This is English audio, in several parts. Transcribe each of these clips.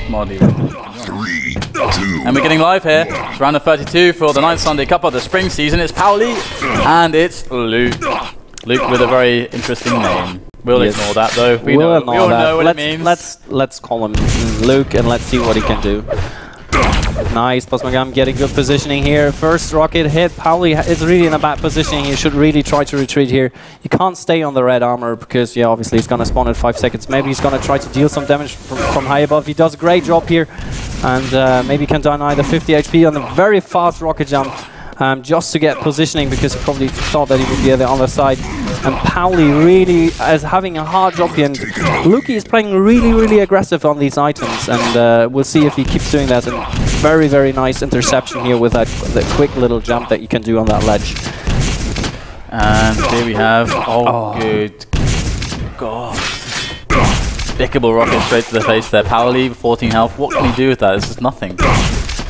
Mildly. 3, 2, and we're getting live here. It's round of 32 for the 9th Sunday Cup of the spring season. It's powlee and it's Luke. Luke with a very interesting name. We'll ignore that though. We all know what it means. Let's call him Luke and let's see what he can do. Nice, Postmagam getting good positioning here. First rocket hit. Powlee is really in a bad position. He should really try to retreat here. You can't stay on the red armor because, yeah, obviously he's going to spawn in 5 seconds. Maybe he's going to try to deal some damage from high above. He does a great job here and maybe can deny the 50 HP on a very fast rocket jump just to get positioning because he probably thought that he would be on the other side. And Powlee really is having a hard job here. And Lukey is playing really aggressive on these items. And we'll see if he keeps doing that. And very, very nice interception here with that quick little jump that you can do on that ledge. And here we have, good God. Despicable rocket straight to the face there. Powlee, 14 health. What can he do with that? It's just nothing.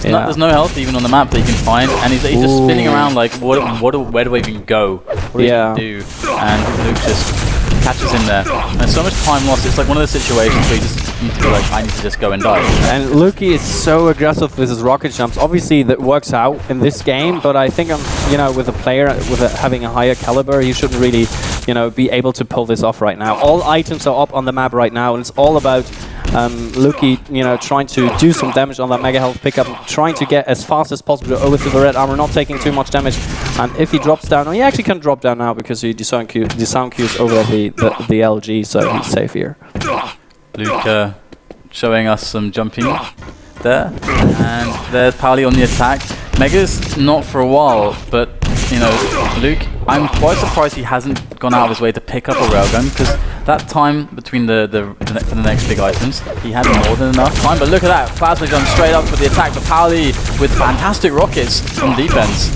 There's no health even on the map that you can find, and he's just spinning around like, where do I even go? What do I do? And Luke just catches him there. And so much time lost. It's like one of those situations where you just need to be like, I need to just go and die. And Lukey is so aggressive with his rocket jumps. Obviously, that works out in this game, but I think with a player having a higher caliber, you shouldn't really, be able to pull this off right now. All items are up on the map right now, and it's all about Lukey, trying to do some damage on that mega health pickup, trying to get as fast as possible over to the red armor, not taking too much damage. And if he drops down, he actually can drop down now because he sound cues over the LG, so he's safe here. Luke showing us some jumping there, and there's Powlee on the attack. Mega's not for a while, but Luke, I'm quite surprised he hasn't gone out of his way to pick up a railgun, because that time between for the next big items, he had more than enough time. But look at that, Plasma jump straight up for the attack, but Powlee with fantastic rockets on defense.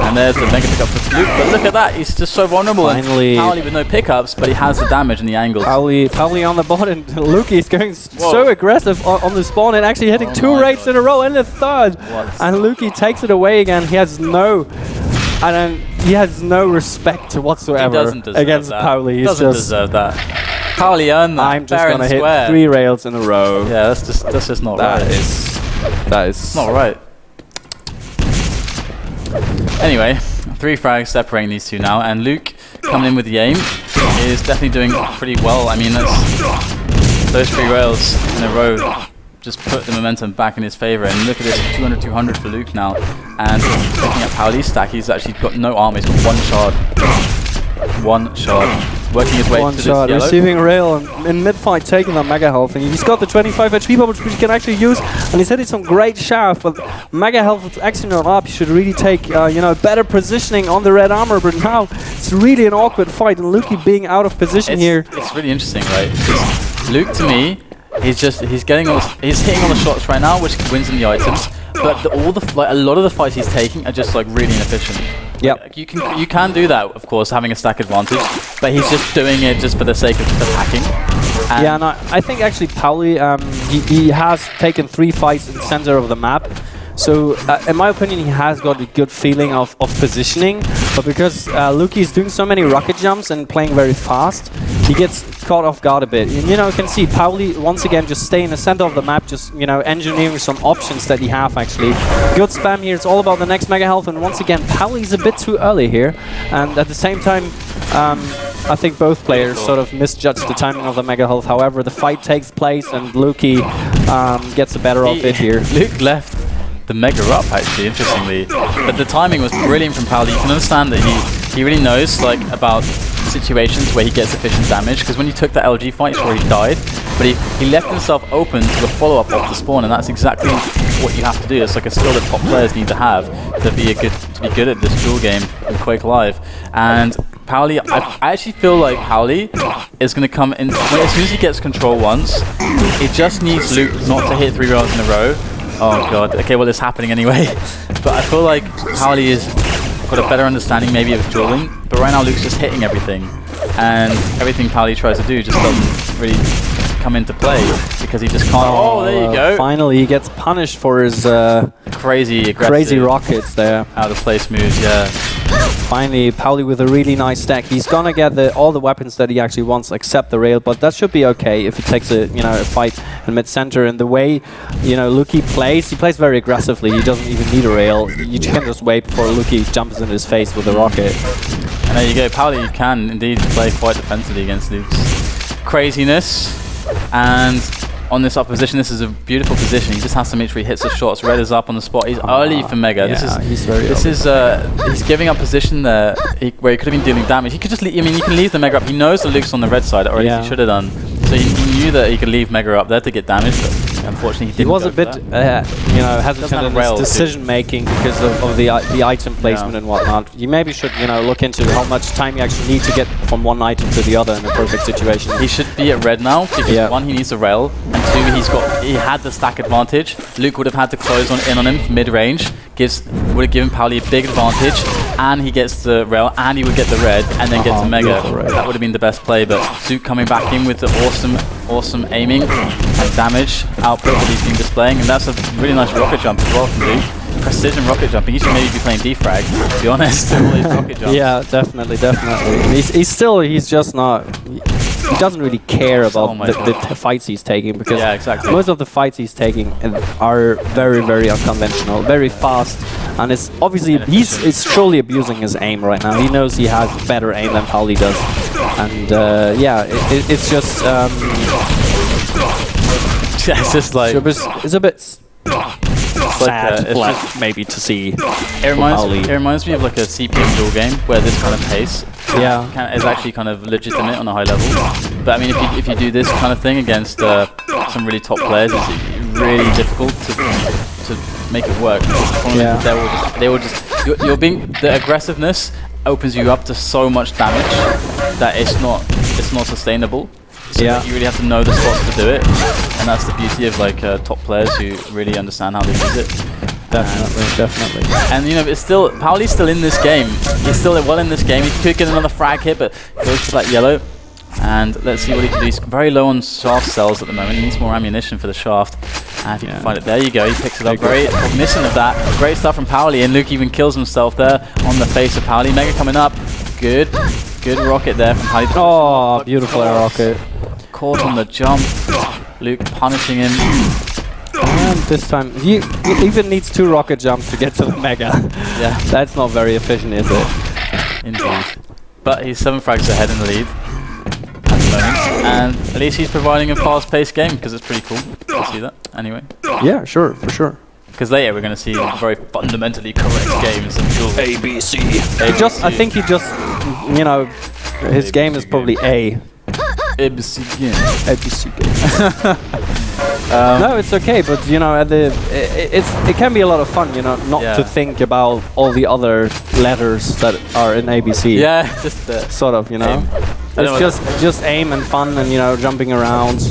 And there's the mega pickup for Luke, but look at that, he's just so vulnerable. Finally, Powlee with no pickups, but he has the damage and the angles. Powlee on the bot, and Luke is going so aggressive on the spawn and actually hitting 2 raids in a row and the 3rd. And Lukey takes it away again. He has no respect whatsoever against Powlee. He doesn't deserve that. Powlee earned that. I'm just going to hit 3 rails in a row. Yeah, that's just not right. That is not right. Anyway, 3 frags separating these two now, and Luke coming in with the aim is definitely doing pretty well. I mean, those 3 rails in a row just put the momentum back in his favor. And look at this, 200-200 for Luke now, and looking at Powlee's stack, he's actually got no armor. He's got 1 shard. Working his way to this yellow. Receiving a rail and in mid-fight taking that mega health, and he's got the 25 HP bubble which he can actually use, and he's hitting some great shaft, but mega health is actually not up. He should really take better positioning on the red armor, but now it's really an awkward fight, and Lukey being out of position here. It's really interesting, right? Luke, to me, he's hitting all the shots right now, which wins him the items, but a lot of the fights he's taking are just like really inefficient. Yep. You can do that, of course, having a stack advantage, but he's just doing it just for the sake of attacking. And I think actually Powlee, he has taken 3 fights in the center of the map. So, in my opinion, he has got a good feeling of positioning, but because Lukey is doing so many rocket jumps and playing very fast, he gets caught off guard a bit. And, you can see Powlee once again just stay in the center of the map, just engineering some options that he have actually. Good spam here. It's all about the next mega health, and once again Powlee is a bit too early here, and at the same time, I think both players sort of misjudged the timing of the mega health. However, the fight takes place, and Lukey gets the better of it here. Luke left the mega up, actually, interestingly, but the timing was brilliant from Powlee. You can understand that he really knows about situations where he gets efficient damage, because when he took the LG fight, sure, he died, but he left himself open to a follow-up off the spawn, and that's exactly what you have to do. It's like a skill that top players need to have to be good at this duel game in Quake Live. And Powlee, I actually feel like Powlee is going to come in as soon as he gets control once. It just needs Luke not to hit 3 rails in a row. Oh god, okay, well it's happening anyway. But I feel like Powlee has got a better understanding maybe of dueling, but right now Luke's just hitting everything, and everything Powlee tries to do just doesn't really come into play because he just can't. Oh, there you go. Finally, he gets punished for his crazy rockets there. Out of place moves, yeah. Finally, powlee with a really nice stack. He's gonna get all the weapons that he actually wants, except the rail. But that should be okay if he takes a a fight in mid center. And the way Luki plays, he plays very aggressively. He doesn't even need a rail. You can just wait before Luki jumps in his face with a rocket. And there you go. Powlee can indeed play quite defensively against Luke's craziness. And on this opposition, this is a beautiful position. He just has to make sure he hits the shots. Red is up on the spot. He's early for Mega. Yeah, he's giving up position there where he could have been dealing damage. He could just leave, you can leave the Mega up. He knows the Luke's on the red side, or at least he should have done. So he knew that he could leave Mega up there to get damage, but unfortunately he didn't. He was a bit hesitant in his decision making because of the item placement and whatnot. You maybe should look into how much time you actually need to get from one item to the other in a perfect situation. He should be at red now because one, he needs a rail, and two, he had the stack advantage. Luke would have had to close in on him mid range. Would have given powlee a big advantage, and he gets the rail, and he would get the red, and then gets a Mega. That would have been the best play, but Zook coming back in with the awesome aiming and damage output that he's been displaying, and that's a really nice rocket jump as well from Luke. Precision rocket jumping. He should maybe be playing defrag, to be honest. All these rocket jumps. Yeah, definitely. He's just not. He doesn't really care about the fights he's taking, because most of the fights he's taking are very, very unconventional, very fast, and it's obviously he's surely abusing his aim right now. He knows he has better aim than powlee does, and it's just it's just like it's a bit sad, maybe to see. It reminds me of like a CPM duel game where this kind of pace is actually kind of legitimate on a high level. But I mean, if you do this kind of thing against some really top players, it's really difficult to make it work. The aggressiveness opens you up to so much damage that it's not sustainable. So you really have to know the spots to do it, and that's the beauty of like top players who really understand how to use it. Definitely. And it's still powlee's still in this game. He's still well in this game. He could get another frag hit, but goes to that yellow. And let's see what he can do. He's very low on shaft cells at the moment. He needs more ammunition for the shaft. And if he can find it, there you go. He picks it up. Very cognizant of that. Great stuff from powlee, and Luke even kills himself there on the face of powlee. Mega coming up. Good rocket there from powlee. Oh, beautiful air rocket. Caught on the jump. Luke punishing him. And this time, he even needs 2 rocket jumps to get to the Mega. Yeah. That's not very efficient, is it? Indeed. But he's 7 frags ahead in the lead at the moment. And at least he's providing a fast-paced game, because it's pretty cool to see that, anyway. Yeah, sure, for sure. Because later we're going to see very fundamentally correct games of duel. ABC. I think he just, his game is probably A. ABC game. ABC game. No, it's okay, but it can be a lot of fun, not to think about all the other letters that are in ABC. Yeah, just sort of, It's just aim and fun and pumping around.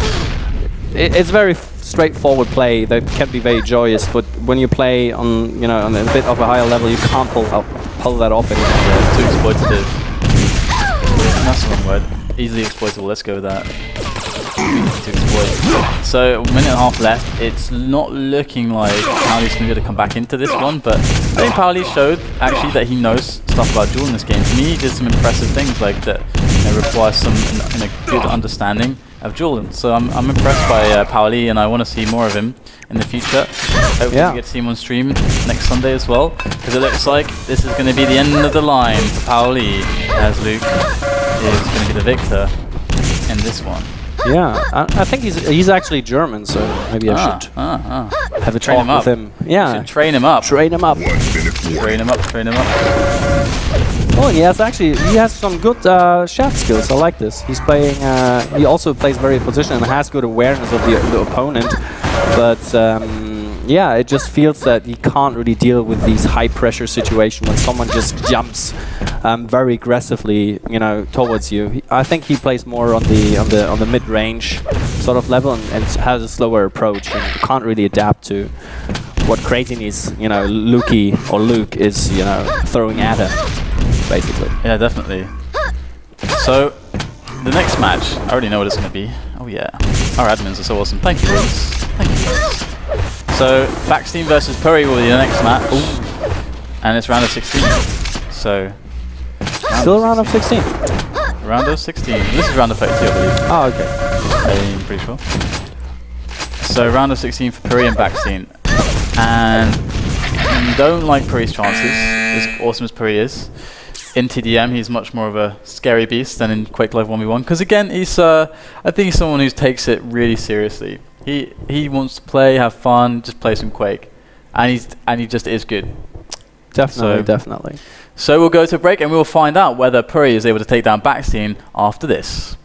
It's very straightforward play that can be very joyous, but when you play on on a bit of a higher level, you can't pull that off anymore. Yeah, it's too exploitative. That's the wrong word. Easily exploitable. Let's go with that. To exploit. So, a minute and a half left. It's not looking like powlee's going to be able to come back into this one, but I think powlee showed actually that he knows stuff about duel in this game. To me, he did some impressive things like that require some good understanding of duel. So I'm impressed by powlee, and I want to see more of him in the future. Hopefully we get to see him on stream next Sunday as well, because it looks like this is going to be the end of the line for powlee, as Luke is going to be the victor in this one. Yeah, I think he's actually German, so maybe I should have a talk with him. Yeah, you should train him up. Train him up. Train him up. Train him up. Oh, he has some good shaft skills. I like this. He's playing. He also plays very positioned and has good awareness of the opponent, but yeah, it just feels that he can't really deal with these high pressure situations when someone just jumps very aggressively, towards you. I think he plays more on the mid range sort of level and has a slower approach and can't really adapt to what craziness Luke is throwing at him, basically. Yeah, definitely. So the next match, I already know what it's going to be. Oh yeah, our admins are so awesome. Thank you, Reese. Thank you. So Backstein versus Puri will be the next match. Ooh. And it's round of 16. So Still round of 16. round of 16. This is round of 32, I believe. Oh, okay. I'm pretty sure. So round of 16 for Puri and Backstein. And you don't like Puri's chances, as awesome as Puri is. In TDM, he's much more of a scary beast than in Quake Live 1v1. Because again, he's I think he's someone who takes it really seriously. He wants to play, have fun, just play some Quake, and he just is good. Definitely, definitely. So we'll go to a break and we'll find out whether Puri is able to take down Backstein after this.